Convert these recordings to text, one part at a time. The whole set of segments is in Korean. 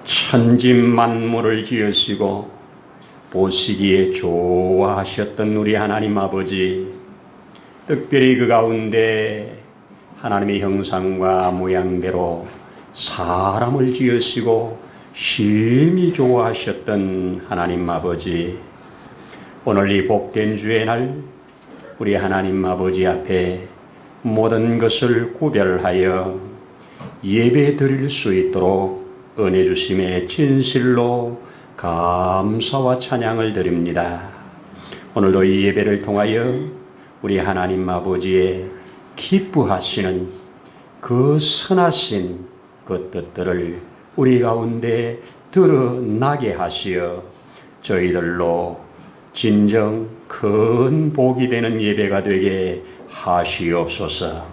천지만물을 지으시고 보시기에 좋아하셨던 우리 하나님 아버지, 특별히 그 가운데 하나님의 형상과 모양대로 사람을 지으시고 심히 좋아하셨던 하나님 아버지, 오늘 이 복된 주의 날 우리 하나님 아버지 앞에 모든 것을 구별하여 예배 드릴 수 있도록 은혜 주심에 진실로 감사와 찬양을 드립니다. 오늘도 이 예배를 통하여 우리 하나님 아버지의 기뻐하시는 그 선하신 그 뜻들을 우리 가운데 드러나게 하시어 저희들로 진정 큰 복이 되는 예배가 되게 하시옵소서.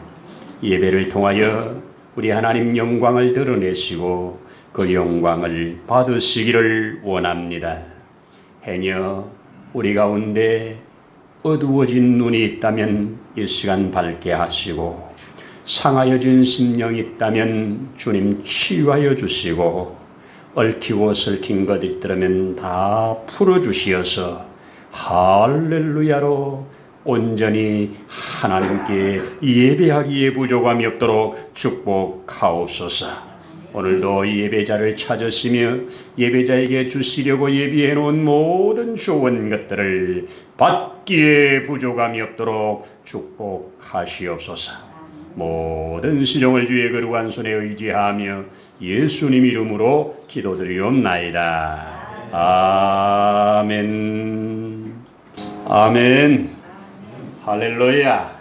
예배를 통하여 우리 하나님 영광을 드러내시고 그 영광을 받으시기를 원합니다. 행여 우리 가운데 어두워진 눈이 있다면 이 시간 밝게 하시고, 상하여진 심령이 있다면 주님 치유하여 주시고, 얽히고 설킨 것 있더라면 다 풀어주시어서 할렐루야로 온전히 하나님께 예배하기에 부족함이 없도록 축복하옵소서. 오늘도 예배자를 찾으시며 예배자에게 주시려고 예비해 놓은 모든 좋은 것들을 받기에 부족함이 없도록 축복하시옵소서. 모든 시종을 주의 거룩한 손에 의지하며 예수님 이름으로 기도드리옵나이다. 아멘. 아멘. 할렐루야.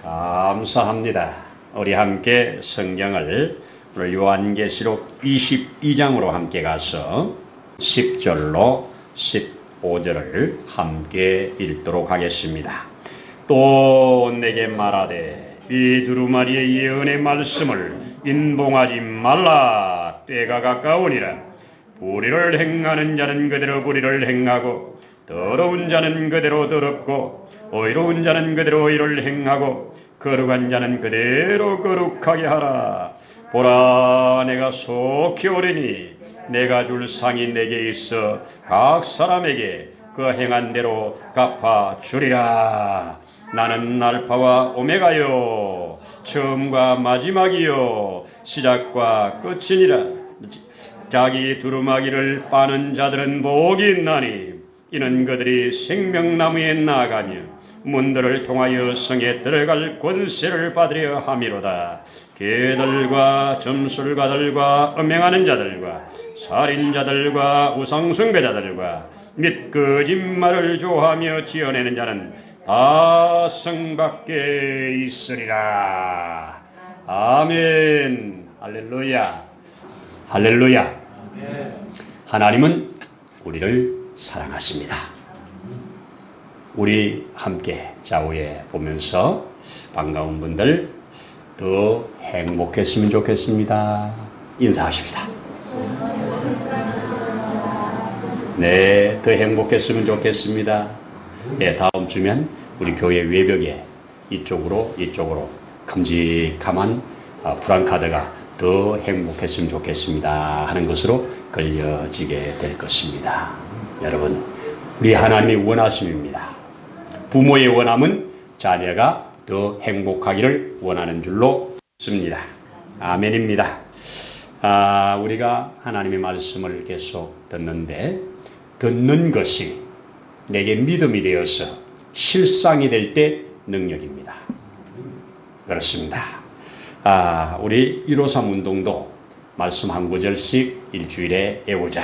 감사합니다. 우리 함께 성경을 오늘 요한계시록 22장으로 함께 가서 10절로 15절을 함께 읽도록 하겠습니다. 또 내게 말하되 이 두루마리의 예언의 말씀을 인봉하지 말라. 때가 가까우니라. 불의를 행하는 자는 그대로 불의를 행하고, 더러운 자는 그대로 더럽고, 의로운 자는 그대로 의를 행하고, 거룩한 자는 그대로 거룩하게 하라. 보라, 내가 속히 오리니 내가 줄 상이 내게 있어 각 사람에게 그 행한 대로 갚아 주리라. 나는 알파와 오메가요, 처음과 마지막이요, 시작과 끝이니라. 자기 두루마기를 빠는 자들은 복이 있나니 이는 그들이 생명나무에 나아가며 문들을 통하여 성에 들어갈 권세를 받으려 함이로다. 개들과 점술가들과 음행하는 자들과 살인자들과 우상숭배자들과 및 거짓말을 좋아하며 지어내는 자는 다 성 밖에 있으리라. 아멘. 할렐루야. 할렐루야. 하나님은 우리를 사랑하십니다. 우리 함께 좌우에 보면서 반가운 분들 더 행복했으면 좋겠습니다. 인사하십시다. 네, 더 행복했으면 좋겠습니다. 네, 다음 주면 우리 교회 외벽에 이쪽으로 큼직한 프랑카드가 더 행복했으면 좋겠습니다 하는 것으로 걸려지게 될 것입니다. 여러분, 우리 하나님의 원하심입니다. 부모의 원함은 자녀가 더 행복하기를 원하는 줄로 믿습니다. 아멘입니다. 우리가 하나님의 말씀을 계속 듣는데, 듣는 것이 내게 믿음이 되어서 실상이 될 때 능력입니다. 그렇습니다. 우리 153 운동도 말씀 한 구절씩 일주일에 외우자.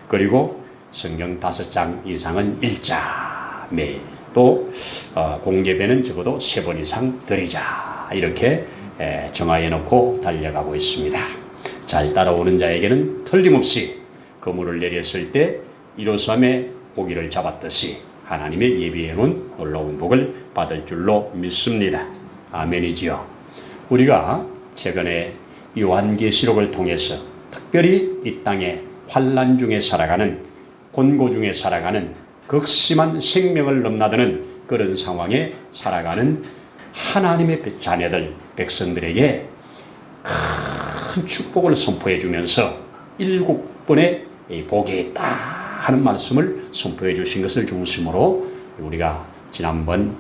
그리고 성경 5장 이상은 읽자. 매일. 또 공개배는 적어도 3번 이상 드리자. 이렇게 정하여 놓고 달려가고 있습니다. 잘 따라오는 자에게는 틀림없이 그물을 내렸을 때 153의 고기를 잡았듯이 하나님의 예비해 놓은 놀라운 복을 받을 줄로 믿습니다. 아멘이지요. 우리가 최근에 요한계시록을 통해서 특별히 이 땅에 환난 중에 살아가는, 곤고 중에 살아가는, 극심한 생명을 넘나드는 그런 상황에 살아가는 하나님의 자녀들, 백성들에게 큰 축복을 선포해 주면서 7번의 복이 있다 하는 말씀을 선포해 주신 것을 중심으로 우리가 지난번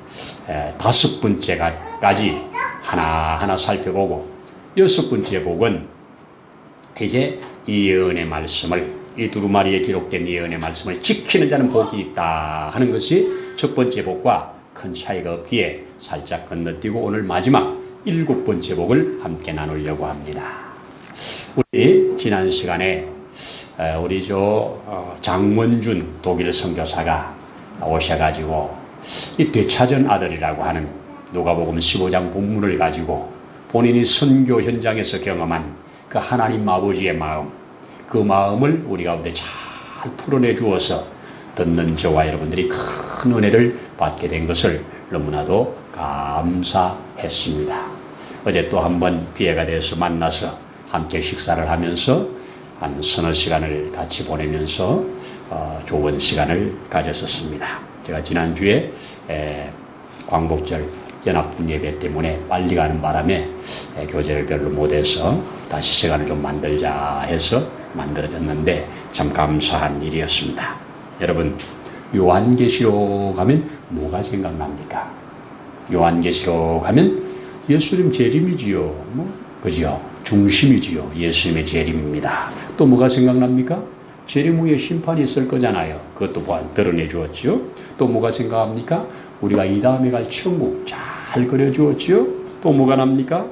5번째까지 하나하나 살펴보고 6번째 복은 이제 이 예언의 말씀을, 이 두루마리에 기록된 예언의 말씀을 지키는 자는 복이 있다 하는 것이 첫 번째 복과 큰 차이가 없기에 살짝 건너뛰고 오늘 마지막 7번째 복을 함께 나누려고 합니다. 우리 지난 시간에 우리 장문준 독일 선교사가 오셔가지고 이 되찾은 아들이라고 하는 누가복음 15장 본문을 가지고 본인이 선교 현장에서 경험한 그 하나님 아버지의 마음, 그 마음을 우리 가운데 잘 풀어내 주어서 듣는 저와 여러분들이 큰 은혜를 받게 된 것을 너무나도 감사했습니다. 어제 또 한번 기회가 돼서 만나서 함께 식사를 하면서 한 서너 시간을 같이 보내면서 좋은 시간을 가졌었습니다. 제가 지난주에 광복절 연합군 예배 때문에 빨리 가는 바람에 교제를 별로 못해서 다시 시간을 좀 만들자 해서 만들어졌는데 참 감사한 일이었습니다. 여러분, 요한계시록 하면 뭐가 생각납니까? 요한계시록 하면 예수님 재림이지요. 그지요? 중심이지요. 예수님의 재림입니다. 또 뭐가 생각납니까? 재림 후에 심판이 있을 거잖아요. 그것도 드러내 주었지요. 또 뭐가 생각합니까? 우리가 이 다음에 갈 천국 잘 그려 주었지요. 또 뭐가 납니까?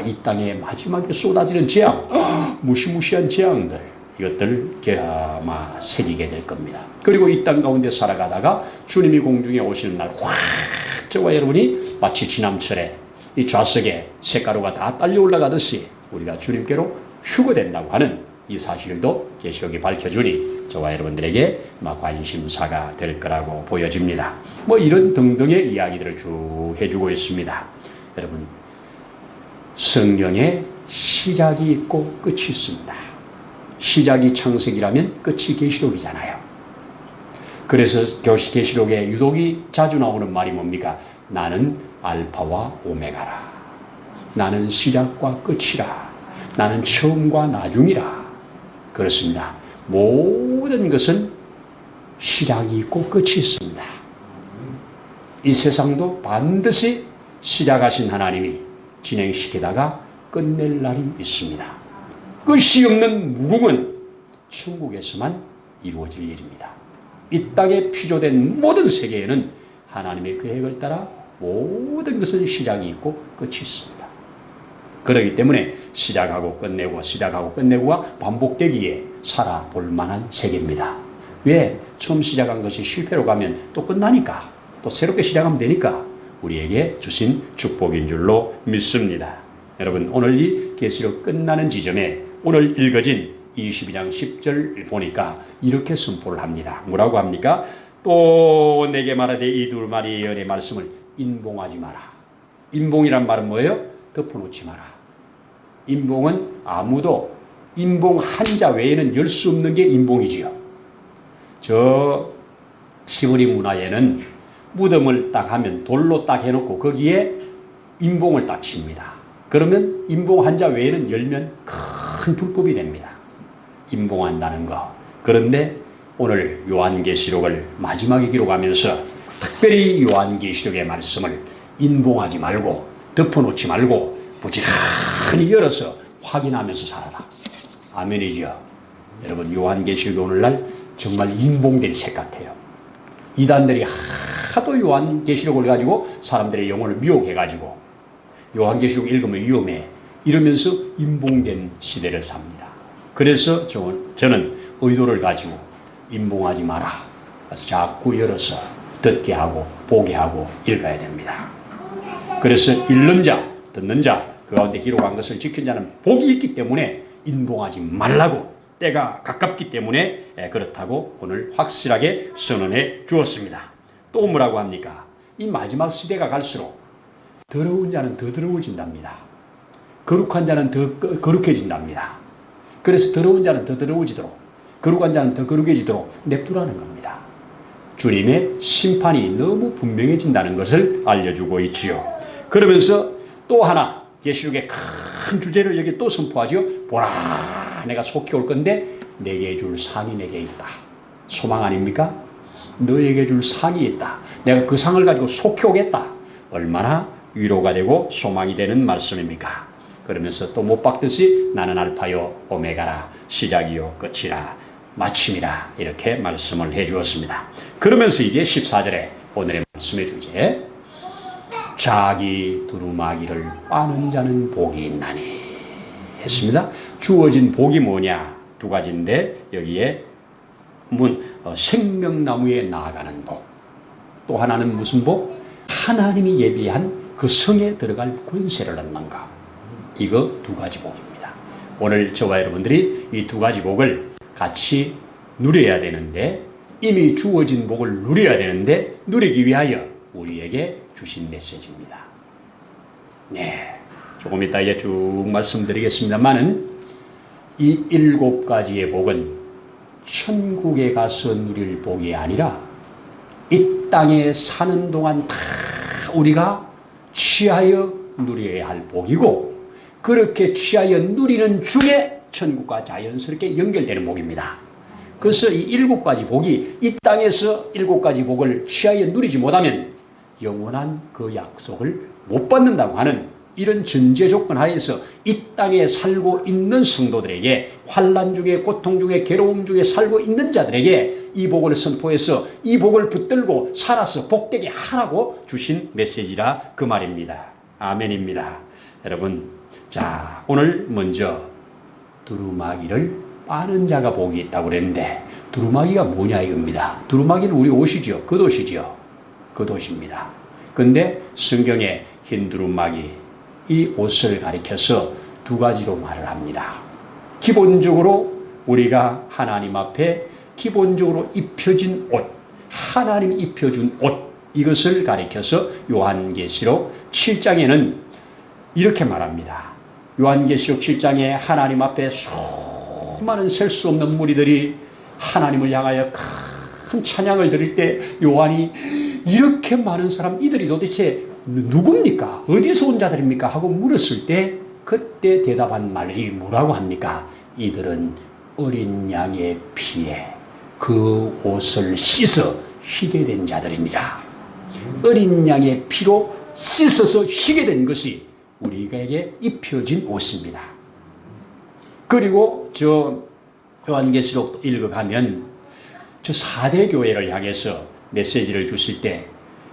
이 땅에 마지막에 쏟아지는 재앙, 무시무시한 재앙들, 이것들 아마 새기게 될 겁니다. 그리고 이 땅 가운데 살아가다가 주님이 공중에 오시는 날, 저와 여러분이 마치 지남철에 이 좌석에 쇳가루가 다 딸려 올라가듯이 우리가 주님께로 휴거된다고 하는 이 사실도 계시록이 밝혀주니 저와 여러분들에게 관심사가 될 거라고 보여집니다. 이런 등등의 이야기들을 쭉 해주고 있습니다. 여러분, 성경에 시작이 있고 끝이 있습니다. 시작이 창세기라면 끝이 계시록이잖아요. 그래서 계시록에 유독이 자주 나오는 말이 뭡니까? 나는 알파와 오메가라. 나는 시작과 끝이라. 나는 처음과 나중이라. 그렇습니다. 모든 것은 시작이 있고 끝이 있습니다. 이 세상도 반드시 시작하신 하나님이 진행시키다가 끝낼 날이 있습니다. 끝이 없는 무궁은 천국에서만 이루어질 일입니다. 이 땅에 피조된 모든 세계에는 하나님의 계획을 따라 모든 것은 시작이 있고 끝이 있습니다. 그렇기 때문에 시작하고 끝내고가 반복되기에 살아볼 만한 세계입니다. 왜? 처음 시작한 것이 실패로 가면 또 끝나니까, 또 새롭게 시작하면 되니까 우리에게 주신 축복인 줄로 믿습니다. 여러분, 오늘 이 계시록 끝나는 지점에 오늘 읽어진 22장 10절 보니까 이렇게 선포를 합니다. 뭐라고 합니까? 또 내게 말하되 이 두루마리 예언의 말씀을 인봉하지 마라. 인봉이란 말은 뭐예요? 덮어놓지 마라. 인봉은 아무도 인봉 한자 외에는 열 수 없는 게 인봉이지요. 저 시무리 문화에는 무덤을 딱 하면 돌로 딱 해놓고 거기에 인봉을 딱 칩니다. 그러면 인봉 한자 외에는 열면 큰 불법이 됩니다. 인봉한다는 거. 그런데 오늘 요한계시록을 마지막에 기록하면서 특별히 요한계시록의 말씀을 인봉하지 말고 덮어놓지 말고 부지런히 열어서 확인하면서 살아라. 아멘이죠. 여러분, 요한계시록이 오늘날 정말 인봉된 책 같아요. 이단들이 하도 요한계시록을 가지고 사람들의 영혼을 미혹해가지고 요한계시록 읽으면 위험해 이러면서 인봉된 시대를 삽니다. 그래서 저는 의도를 가지고 인봉하지 마라. 그래서 자꾸 열어서 듣게 하고 보게 하고 읽어야 됩니다. 그래서 읽는 자, 듣는 자, 그 가운데 기록한 것을 지킨 자는 복이 있기 때문에 인봉하지 말라고, 때가 가깝기 때문에 그렇다고 오늘 확실하게 선언해 주었습니다. 또 뭐라고 합니까? 이 마지막 시대가 갈수록 더러운 자는 더 더러워진답니다. 거룩한 자는 더 거룩해진답니다. 그래서 더러운 자는 더 더러워지도록, 거룩한 자는 더 거룩해지도록 냅두라는 겁니다. 주님의 심판이 너무 분명해진다는 것을 알려주고 있지요. 그러면서 또 하나 계시록의 큰 주제를 여기 또 선포하죠. 보라, 내가 속히 올 건데 내게 줄 상이 내게 있다. 소망 아닙니까? 너에게 줄 상이 있다. 내가 그 상을 가지고 속히 오겠다. 얼마나 위로가 되고 소망이 되는 말씀입니까? 그러면서 또 못 박듯이 나는 알파요 오메가라, 시작이요 끝이라 마침이라, 이렇게 말씀을 해 주었습니다. 그러면서 이제 14절에 오늘의 말씀의 주제, 자기 두루마기를 빠는 자는 복이 있나니 했습니다. 주어진 복이 뭐냐? 두 가지인데 여기에 생명나무에 나아가는 복, 또 하나는 무슨 복? 하나님이 예비한 그 성에 들어갈 권세를 얻는 것. 이거 두 가지 복입니다. 오늘 저와 여러분들이 이 두 가지 복을 같이 누려야 되는데, 이미 주어진 복을 누려야 되는데, 누리기 위하여 우리에게 주신 메시지입니다. 네, 조금 이따 이제 쭉 말씀드리겠습니다만은 이 7가지의 복은 천국에 가서 누릴 복이 아니라 이 땅에 사는 동안 다 우리가 취하여 누려야 할 복이고, 그렇게 취하여 누리는 중에 천국과 자연스럽게 연결되는 복입니다. 그래서 이 7가지 복이 이 땅에서 7가지 복을 취하여 누리지 못하면 영원한 그 약속을 못 받는다고 하는 이런 전제 조건 하에서 이 땅에 살고 있는 성도들에게, 환난 중에, 고통 중에, 괴로움 중에 살고 있는 자들에게 이 복을 선포해서 이 복을 붙들고 살아서 복되게 하라고 주신 메시지라 그 말입니다. 아멘입니다. 여러분, 자, 오늘 먼저 두루마기를 빠는 자가 복이 있다고 그랬는데, 두루마기가 뭐냐 이겁니다. 두루마기는 우리 옷이죠. 겉옷이죠. 겉옷입니다. 근데 성경에 흰 두루마기, 이 옷을 가리켜서 두 가지로 말을 합니다. 기본적으로 우리가 하나님 앞에 기본적으로 입혀진 옷, 하나님이 입혀준 옷, 이것을 가리켜서 요한계시록 7장에는 이렇게 말합니다. 요한계시록 7장에 하나님 앞에 수많은 셀 수 없는 무리들이 하나님을 향하여 큰 찬양을 드릴 때 요한이 이렇게 많은 사람, 이들이 도대체 누굽니까? 어디서 온 자들입니까? 하고 물었을 때 그때 대답한 말이 뭐라고 합니까? 이들은 어린 양의 피에 그 옷을 씻어 휘게 된 자들이니라. 어린 양의 피로 씻어서 휘게 된 것이 우리에게 입혀진 옷입니다. 그리고 저 요한계시록 읽어가면 저 4대 교회를 향해서 메시지를 주실 때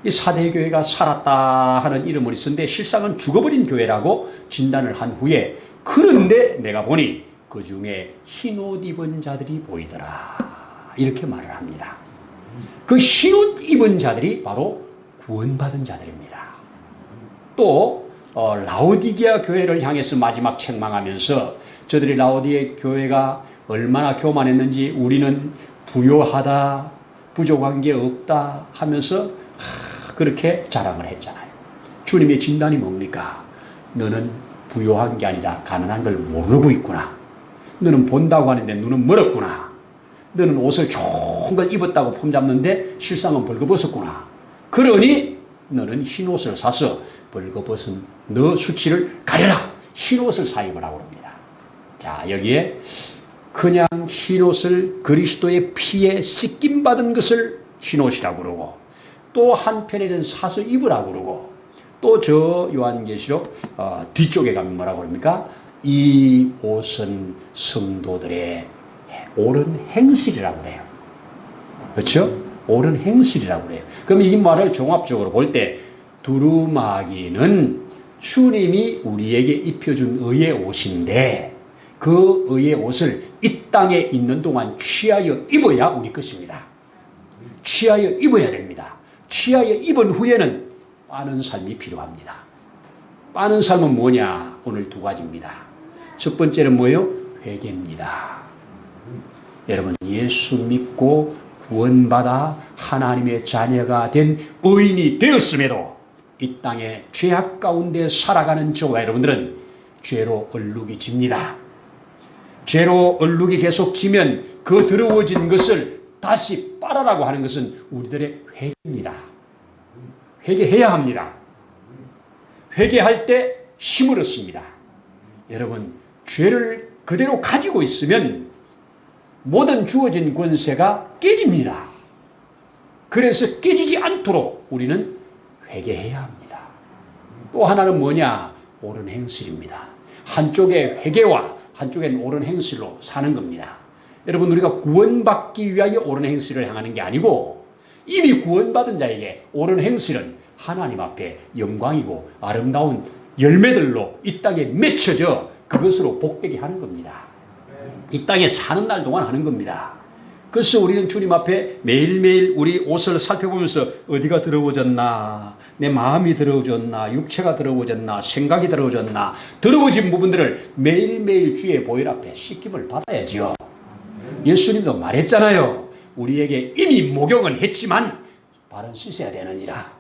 이 4대 교회가 살았다 하는 이름을 쓰는데 실상은 죽어버린 교회라고 진단을 한 후에, 그런데 내가 보니 그 중에 흰옷 입은 자들이 보이더라, 이렇게 말을 합니다. 그 흰옷 입은 자들이 바로 구원받은 자들입니다. 또 라오디게아 교회를 향해서 마지막 책망하면서 저들이 라오디게아 교회가 얼마나 교만했는지, 우리는 부요하다, 부족한 게 없다 하면서 그렇게 자랑을 했잖아요. 주님의 진단이 뭡니까? 너는 부요한 게 아니라 가난한 걸 모르고 있구나. 너는 본다고 하는데 눈은 멀었구나. 너는 옷을 좋은 걸 입었다고 폼잡는데 실상은 벌거벗었구나. 그러니 너는 흰옷을 사서 벌거벗은 너 수치를 가려라. 흰옷을 사 입으라고 합니다. 자, 여기에 그냥 흰옷을 그리스도의 피에 씻김받은 것을 흰옷이라고 그러고, 또 한편에는 사서 입으라고 그러고, 또 저 요한계시록 뒤쪽에 가면 뭐라고 그럽니까? 이 옷은 성도들의 옳은 행실이라고 그래요. 그렇죠? 옳은 행실이라고 그래요. 그럼 이 말을 종합적으로 볼 때 두루마기는 주님이 우리에게 입혀준 의의 옷인데, 그 의의 옷을 이 땅에 있는 동안 취하여 입어야 우리 것입니다. 취하여 입어야 됩니다. 취하여 입은 후에는 빠는 삶이 필요합니다. 빠는 삶은 뭐냐? 오늘 두 가지입니다. 첫 번째는 뭐예요? 회개입니다. 여러분, 예수 믿고 구원받아 하나님의 자녀가 된 의인이 되었음에도 이 땅에 죄악 가운데 살아가는 저와 여러분들은 죄로 얼룩이 집니다. 죄로 얼룩이 계속 지면 그 더러워진 것을 다시 빨아라고 하는 것은 우리들의 회개입니다. 회개해야 합니다. 회개할 때 힘을 얻습니다. 여러분, 죄를 그대로 가지고 있으면 모든 주어진 권세가 깨집니다. 그래서 깨지지 않도록 우리는 회개해야 합니다. 또 하나는 뭐냐? 옳은 행실입니다. 한쪽에 회개와 한쪽엔 옳은 행실로 사는 겁니다. 여러분, 우리가 구원받기 위하여 옳은 행실을 향하는 게 아니고 이미 구원받은 자에게 옳은 행실은 하나님 앞에 영광이고 아름다운 열매들로 이 땅에 맺혀져 그것으로 복되게 하는 겁니다. 이 땅에 사는 날 동안 하는 겁니다. 그래서 우리는 주님 앞에 매일매일 우리 옷을 살펴보면서 어디가 더러워졌나, 내 마음이 더러워졌나, 육체가 더러워졌나, 생각이 더러워졌나, 더러워진 부분들을 매일매일 주의 보혈 앞에 씻김을 받아야지요. 예수님도 말했잖아요. 우리에게 이미 목욕은 했지만 발은 씻어야 되느니라.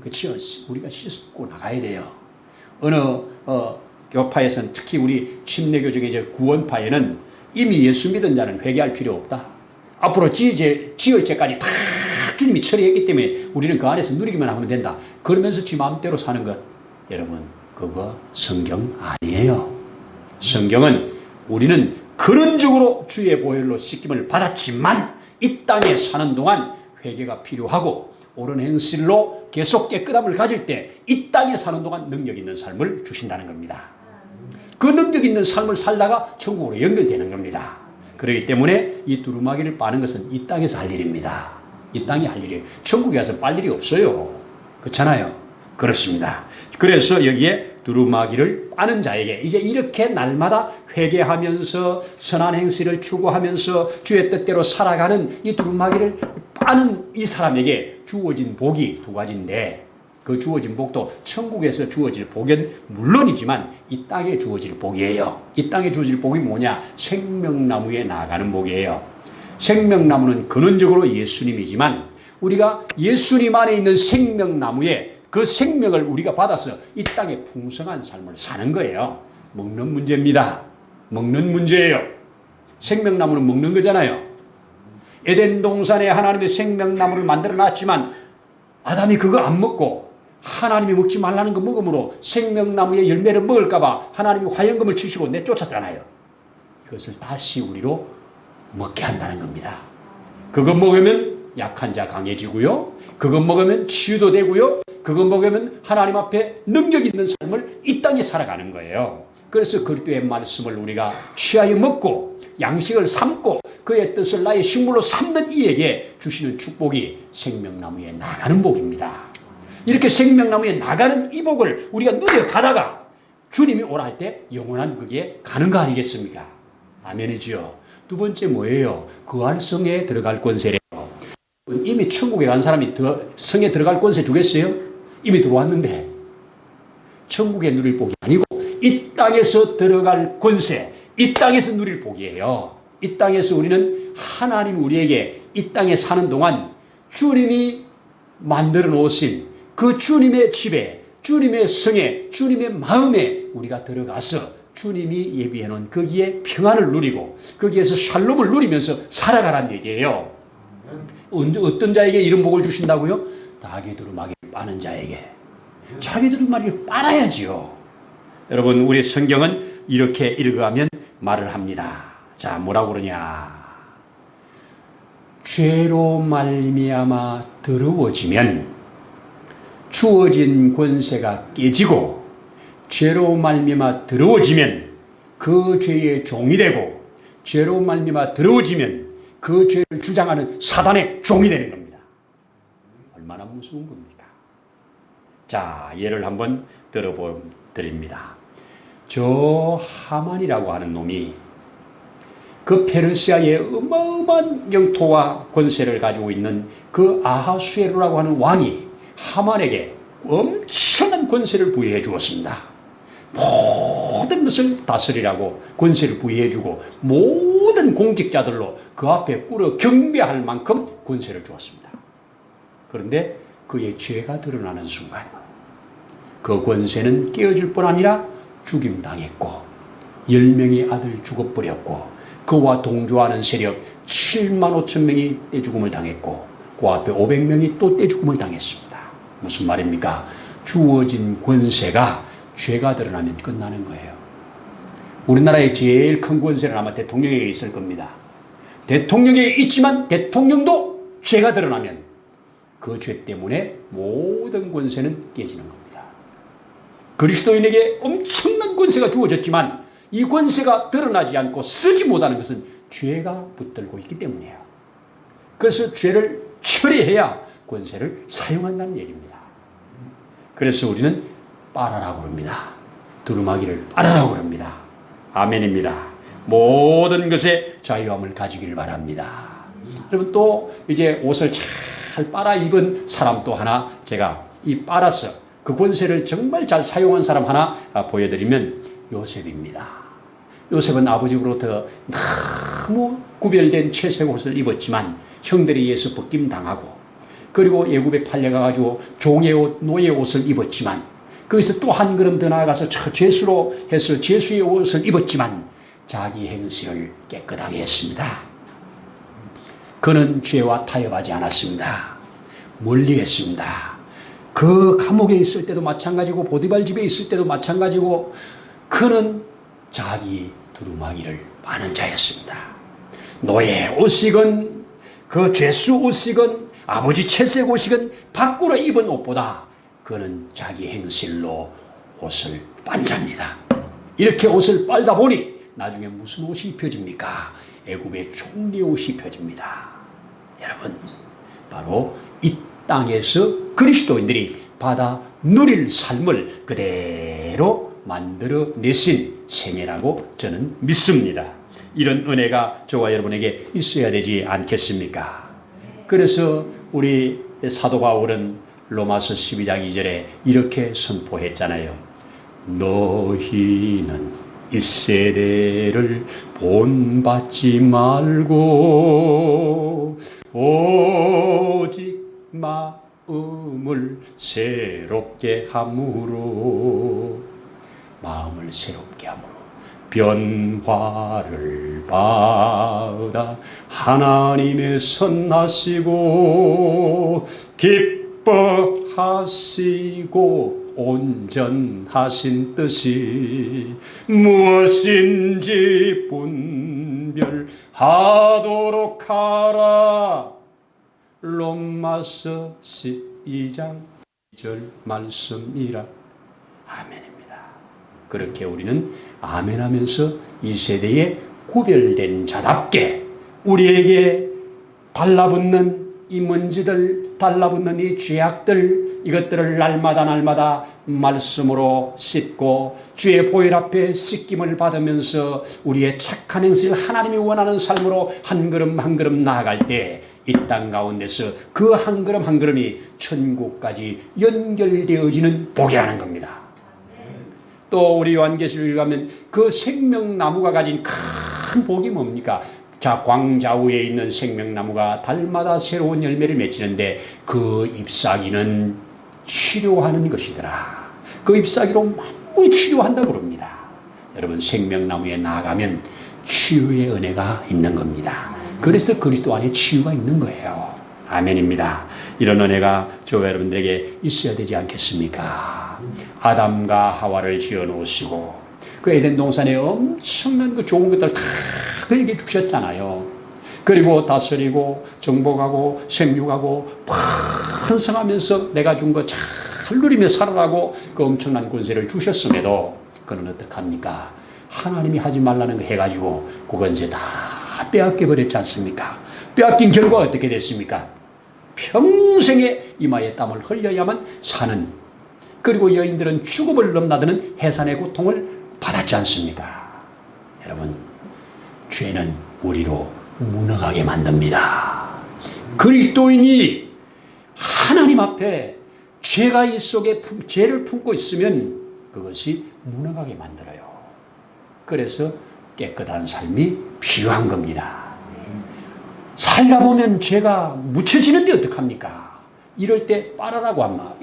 그렇죠? 우리가 씻고 나가야 돼요. 어느 교파에서는, 특히 우리 침례교 중에 이제 구원파에는 이미 예수 믿은 자는 회개할 필요 없다. 앞으로 지을 죄까지 다 주님이 처리했기 때문에 우리는 그 안에서 누리기만 하면 된다. 그러면서 지 마음대로 사는 것, 여러분, 그거 성경 아니에요. 성경은 우리는 근원적으로 주의 보혈로 씻김을 받았지만 이 땅에 사는 동안 회개가 필요하고 옳은 행실로 계속 깨끗함을 가질 때 이 땅에 사는 동안 능력 있는 삶을 주신다는 겁니다. 그 능력 있는 삶을 살다가 천국으로 연결되는 겁니다. 그렇기 때문에 이 두루마기를 빠는 것은 이 땅에서 할 일입니다. 이 땅에 할 일이에요. 천국에 가서 빨 일이 없어요. 그렇잖아요. 그렇습니다. 그래서 여기에 두루마기를 빠는 자에게 이제 이렇게 날마다 회개하면서 선한 행실을 추구하면서 주의 뜻대로 살아가는 이 두루마기를 빠는 이 사람에게 주어진 복이 두 가지인데, 그 주어진 복도 천국에서 주어질 복은 물론이지만 이 땅에 주어질 복이에요. 이 땅에 주어질 복이 뭐냐? 생명나무에 나아가는 복이에요. 생명나무는 근원적으로 예수님이지만 우리가 예수님 안에 있는 생명나무에 그 생명을 우리가 받아서 이 땅에 풍성한 삶을 사는 거예요. 먹는 문제입니다. 먹는 문제예요. 생명나무는 먹는 거잖아요. 에덴 동산에 하나님의 생명나무를 만들어 놨지만 아담이 그거 안 먹고 하나님이 먹지 말라는 거 먹음으로 생명나무의 열매를 먹을까봐 하나님이 화영금을 치시고 내쫓았잖아요. 그것을 다시 우리로 먹게 한다는 겁니다. 그거 먹으면 약한 자 강해지고요. 그거 먹으면 치유도 되고요. 그거 먹으면 하나님 앞에 능력 있는 삶을 이 땅에 살아가는 거예요. 그래서 그리스도의 말씀을 우리가 취하여 먹고 양식을 삼고 그의 뜻을 나의 식물로 삼는 이에게 주시는 축복이 생명나무에 나가는 복입니다. 이렇게 생명나무에 나가는 이 복을 우리가 누려가다가 주님이 오라 할 때 영원한 그게 가는 거 아니겠습니까? 아멘이지요. 두 번째 뭐예요? 거할 성에 들어갈 권세래요. 이미 천국에 간 사람이 성에 들어갈 권세 주겠어요? 이미 들어왔는데 천국에 누릴 복이 아니고 이 땅에서 들어갈 권세, 이 땅에서 누릴 복이에요. 이 땅에서 우리는 하나님 우리에게 이 땅에 사는 동안 주님이 만들어 놓으신 그 주님의 집에, 주님의 성에, 주님의 마음에 우리가 들어가서 주님이 예비해 놓은 거기에 평안을 누리고 거기에서 샬롬을 누리면서 살아가라는 얘기예요. 어떤 자에게 이런 복을 주신다고요? 자기 두루마기를 빠는 자에게. 자기 두루마기를 빨아야지요. 여러분, 우리 성경은 이렇게 읽어가면 말을 합니다. 자, 뭐라고 그러냐? 죄로 말미암아 더러워지면 주어진 권세가 깨지고, 죄로 말미암아 더러워지면 그 죄의 종이 되고, 죄로 말미암아 더러워지면 그 죄를 주장하는 사단의 종이 되는 겁니다. 얼마나 무서운 겁니까? 자, 예를 한번 들어드립니다. 저 하만이라고 하는 놈이 그 페르시아의 어마어마한 영토와 권세를 가지고 있는 그 아하수에로라고 하는 왕이 하만에게 엄청난 권세를 부여해 주었습니다. 모든 것을 다스리라고 권세를 부여해 주고 모든 공직자들로 그 앞에 꿇어 경배할 만큼 권세를 주었습니다. 그런데 그의 죄가 드러나는 순간 그 권세는 깨어질 뿐 아니라 죽임당했고 10명의 아들 죽어버렸고 그와 동조하는 세력 7만 5천 명이 떼죽음을 당했고 그 앞에 500명이 또 떼죽음을 당했습니다. 무슨 말입니까? 주어진 권세가 죄가 드러나면 끝나는 거예요. 우리나라의 제일 큰 권세는 아마 대통령에게 있을 겁니다. 대통령에게 있지만 대통령도 죄가 드러나면 그 죄 때문에 모든 권세는 깨지는 겁니다. 그리스도인에게 엄청난 권세가 주어졌지만 이 권세가 드러나지 않고 쓰지 못하는 것은 죄가 붙들고 있기 때문이에요. 그래서 죄를 처리해야 권세를 사용한다는 얘기입니다. 그래서 우리는 빨아라고 그럽니다. 두루마기를 빨아라고 그럽니다. 아멘입니다. 모든 것에 자유함을 가지기를 바랍니다. 여러분 또 이제 옷을 잘 빨아 입은 사람 또 하나 제가 이 빨아서 그 권세를 정말 잘 사용한 사람 하나 보여드리면 요셉입니다. 요셉은 아버지로부터 너무 구별된 채색 옷을 입었지만 형들에 의해서 벗김당하고 그리고 애굽에 팔려가지고 종의 옷, 노예 옷을 입었지만 거기서 또 한 걸음 더 나아가서 죄수로 해서 죄수의 옷을 입었지만 자기 행실을 깨끗하게 했습니다. 그는 죄와 타협하지 않았습니다. 멀리 했습니다. 그 감옥에 있을 때도 마찬가지고 보디발 집에 있을 때도 마찬가지고 그는 자기 두루마기를 빠는 자였습니다. 노예 옷이건 그 죄수 옷이건 아버지 채색 옷이건 밖으로 입은 옷보다 그는 자기 행실로 옷을 빤 자입니다. 이렇게 옷을 빨다 보니 나중에 무슨 옷이 입혀집니까? 애굽의 총리 옷이 입혀집니다. 여러분 바로 이 땅에서 그리스도인들이 받아 누릴 삶을 그대로 만들어내신 생애라고 저는 믿습니다. 이런 은혜가 저와 여러분에게 있어야 되지 않겠습니까? 그래서 우리 사도 바울은 로마서 12장 2절에 이렇게 선포했잖아요. 너희는 이 세대를 본받지 말고 오직 마음을 새롭게 함으로 변화를 받아 하나님의 선하시고 기뻐하시고 온전하신 뜻이 무엇인지 분별하도록 하라. 로마서 12장 2절 말씀이라. 아멘입니다. 그렇게 우리는 아멘하면서 이 세대에 구별된 자답게 우리에게 달라붙는 이 먼지들, 달라붙는 이 죄악들, 이것들을 날마다 말씀으로 씻고 주의 보혈 앞에 씻김을 받으면서 우리의 착한 행실, 하나님이 원하는 삶으로 한 걸음 한 걸음 나아갈 때 이 땅 가운데서 그 한 걸음 한 걸음이 천국까지 연결되어지는 복이 라는 겁니다. 또 우리 요한계시록에 가면 그 생명나무가 가진 큰 복이 뭡니까? 자, 광자우에 있는 생명나무가 달마다 새로운 열매를 맺히는데 그 잎사귀는 치료하는 것이더라. 그 잎사귀로 만물이 치료한다고 그럽니다. 여러분 생명나무에 나아가면 치유의 은혜가 있는 겁니다. 그래서 그리스도 안에 치유가 있는 거예요. 아멘입니다. 이런 은혜가 저와 여러분들에게 있어야 되지 않겠습니까? 아담과 하와를 지어 놓으시고 그 에덴 동산에 엄청난 그 좋은 것들 다 그에게 주셨잖아요. 그리고 다스리고 정복하고 생육하고 번성하면서 내가 준 거 잘 누리며 살아라고 그 엄청난 권세를 주셨음에도 그는 어떡합니까? 하나님이 하지 말라는 거 해가지고 그 권세 다 빼앗겨 버렸지 않습니까? 빼앗긴 결과 어떻게 됐습니까? 평생에 이마에 땀을 흘려야만 사는, 그리고 여인들은 죽음을 넘나드는 해산의 고통을 받았지 않습니까? 여러분, 죄는 우리로 무능하게 만듭니다. 그리스도인이 하나님 앞에 죄가 이 속에 죄를 품고 있으면 그것이 무능하게 만들어요. 그래서 깨끗한 삶이 필요한 겁니다. 살다 보면 죄가 묻혀지는데 어떡합니까? 이럴 때 빨아라고 하면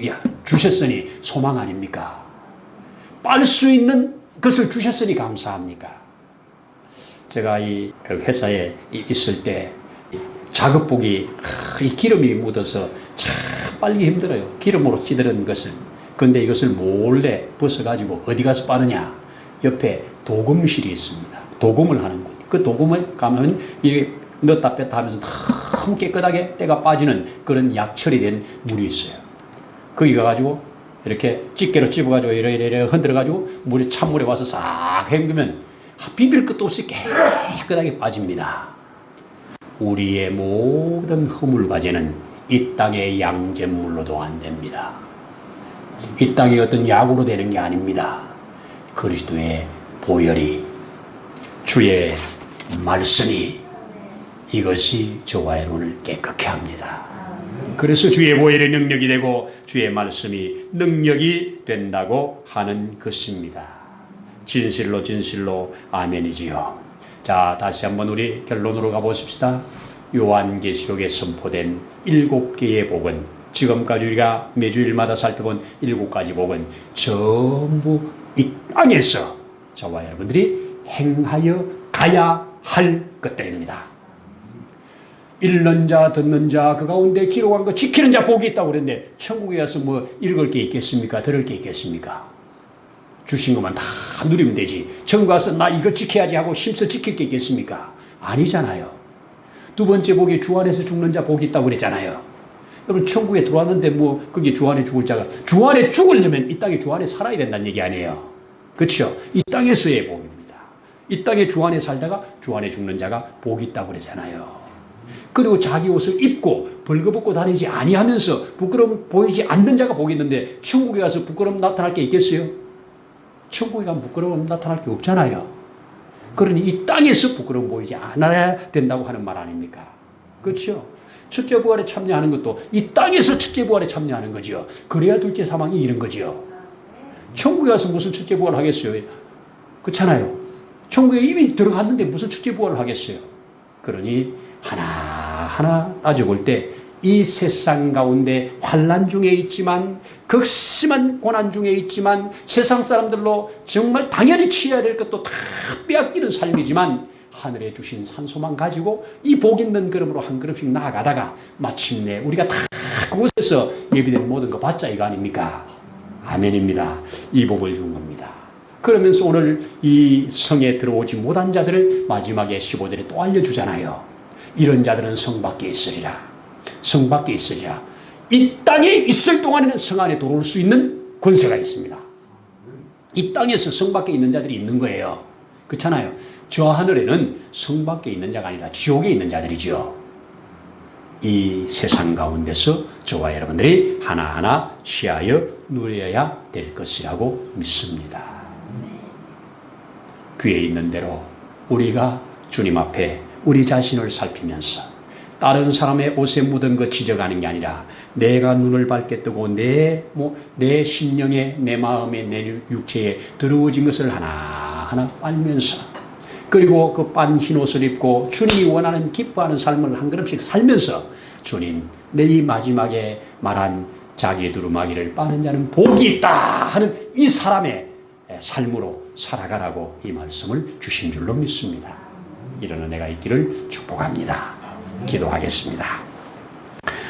주셨으니 소망 아닙니까? 빨 수 있는 것을 주셨으니 감사합니까? 제가 이 회사에 있을 때 작업복이 이 기름이 묻어서 참 빨기 힘들어요. 기름으로 찌드는 것을. 그런데 이것을 몰래 벗어가지고 어디 가서 빠느냐? 옆에 도금실이 있습니다. 도금을 하는 곳. 그 도금을 가면 이렇게 넣었다 뺐다 하면서 너무 깨끗하게 때가 빠지는 그런 약 처리된 물이 있어요. 거기 가가지고 이렇게 집게로 찝어가지고 이래 흔들어가지고 물이 찬물에 와서 싹 헹구면 비빌 것도 없이 깨끗하게 빠집니다. 우리의 모든 허물과제는 이 땅의 양잿물로도 안 됩니다. 이 땅의 어떤 약으로 되는 게 아닙니다. 그리스도의 보혈이, 주의 말씀이, 이것이 저와 여러분을 깨끗게 합니다. 그래서 주의 보혈의 능력이 되고 주의 말씀이 능력이 된다고 하는 것입니다. 진실로 진실로 아멘이지요. 자, 다시 한번 우리 결론으로 가보십시다. 요한계시록에 선포된 7개의 복은, 지금까지 우리가 매주일마다 살펴본 7가지 복은 전부 이 땅에서 저와 여러분들이 행하여 가야 할 것들입니다. 읽는 자, 듣는 자, 그 가운데 기록한 거 지키는 자 복이 있다고 그랬는데 천국에 가서 뭐 읽을 게 있겠습니까? 들을 게 있겠습니까? 주신 것만 다 누리면 되지. 천국 가서 나 이거 지켜야지 하고 힘써 지킬 게 있겠습니까? 아니잖아요. 두 번째 복이 주 안에서 죽는 자 복이 있다고 그랬잖아요. 여러분 천국에 들어왔는데 뭐 그게 주 안에 죽을 자가, 주 안에 죽으려면 이 땅에 주 안에 살아야 된다는 얘기 아니에요. 그렇죠? 이 땅에서의 복입니다. 이 땅에 주 안에 살다가 주 안에 죽는 자가 복이 있다고 그러잖아요. 그리고 자기 옷을 입고 벌거벗고 다니지 아니하면서 부끄러움 보이지 않는 자가 복이 있는데 천국에 가서 부끄러움 나타날 게 있겠어요? 천국에 가면 부끄러움 나타날 게 없잖아요. 그러니 이 땅에서 부끄러움 보이지 않아야 된다고 하는 말 아닙니까? 그렇죠? 첫째 부활에 참여하는 것도 이 땅에서 첫째 부활에 참여하는 거죠. 그래야 둘째 사망이 이른 거죠. 천국에 가서 무슨 첫째 부활을 하겠어요? 그렇잖아요. 천국에 이미 들어갔는데 무슨 첫째 부활을 하겠어요? 그러니 하나하나 따져볼 때 이 세상 가운데 환난 중에 있지만, 극심한 고난 중에 있지만, 세상 사람들로 정말 당연히 취해야 될 것도 다 빼앗기는 삶이지만 하늘에 주신 산소만 가지고 이 복 있는 걸음으로 한 걸음씩 나아가다가 마침내 우리가 다 그곳에서 예비된 모든 거 받자 이거 아닙니까? 아멘입니다. 이 복을 준 겁니다. 그러면서 오늘 이 성에 들어오지 못한 자들을 마지막에 15절에 또 알려주잖아요. 이런 자들은 성 밖에 있으리라. 성 밖에 있으리라. 이 땅에 있을 동안에는 성 안에 들어올 수 있는 권세가 있습니다. 이 땅에서 성 밖에 있는 자들이 있는 거예요. 그렇잖아요. 저 하늘에는 성 밖에 있는 자가 아니라 지옥에 있는 자들이죠. 이 세상 가운데서 저와 여러분들이 하나하나 취하여 누려야 될 것이라고 믿습니다. 귀에 있는 대로 우리가 주님 앞에 우리 자신을 살피면서 다른 사람의 옷에 묻은 것 지적하는 게 아니라 내가 눈을 밝게 뜨고 내 심령에, 내 마음에, 내 육체에 들어오진 것을 하나하나 빨면서, 그리고 그 빤 흰 옷을 입고 주님이 원하는 기뻐하는 삶을 한 걸음씩 살면서 주님, 내 마지막에 말한 자기 두루마기를 빠는 자는 복이 있다 하는 이 사람의 삶으로 살아가라고 이 말씀을 주신 줄로 믿습니다. 이런 은혜가 있기를 축복합니다. 기도하겠습니다.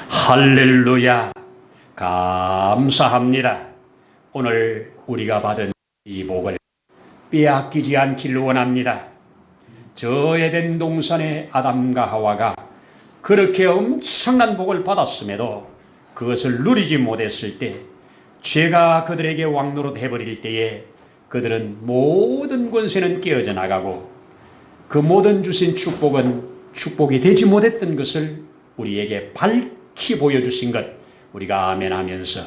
할렐루야, 감사합니다. 오늘 우리가 받은 이 복을 빼앗기지 않기를 원합니다. 저 에덴 동산의 아담과 하와가 그렇게 엄청난 복을 받았음에도 그것을 누리지 못했을 때, 죄가 그들에게 왕노릇 해버릴 때에 그들은 모든 권세는 깨어져 나가고 그 모든 주신 축복은 축복이 되지 못했던 것을 우리에게 밝히 보여주신 것, 우리가 아멘하면서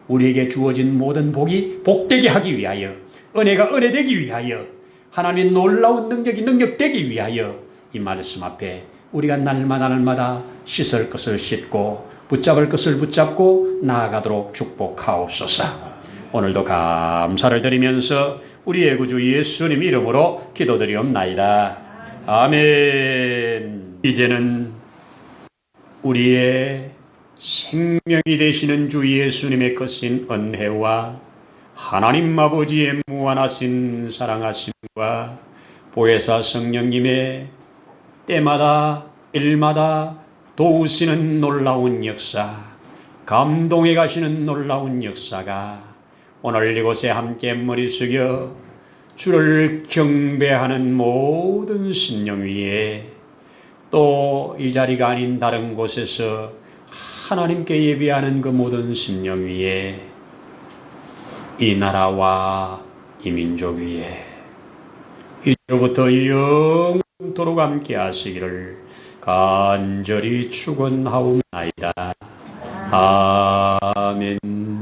우리에게 주어진 모든 복이 복되게 하기 위하여, 은혜가 은혜되기 위하여, 하나님의 놀라운 능력이 능력되기 위하여 이 말씀 앞에 우리가 날마다 씻을 것을 씻고 붙잡을 것을 붙잡고 나아가도록 축복하옵소서. 오늘도 감사를 드리면서 우리의 구주 예수님 이름으로 기도드리옵나이다. 아멘. 이제는 우리의 생명이 되시는 주 예수님의 크신 은혜와 하나님 아버지의 무한하신 사랑하심과 보혜사 성령님의 때마다 일마다 도우시는 놀라운 역사, 감동해 가시는 놀라운 역사가 오늘 이곳에 함께 머리 숙여 주를 경배하는 모든 심령 위에 또 이 자리가 아닌 다른 곳에서 하나님께 예배하는 그 모든 심령 위에 이 나라와 이 민족 위에 이제로부터 영원토록 함께 하시기를 간절히 축원하옵나이다. 아멘.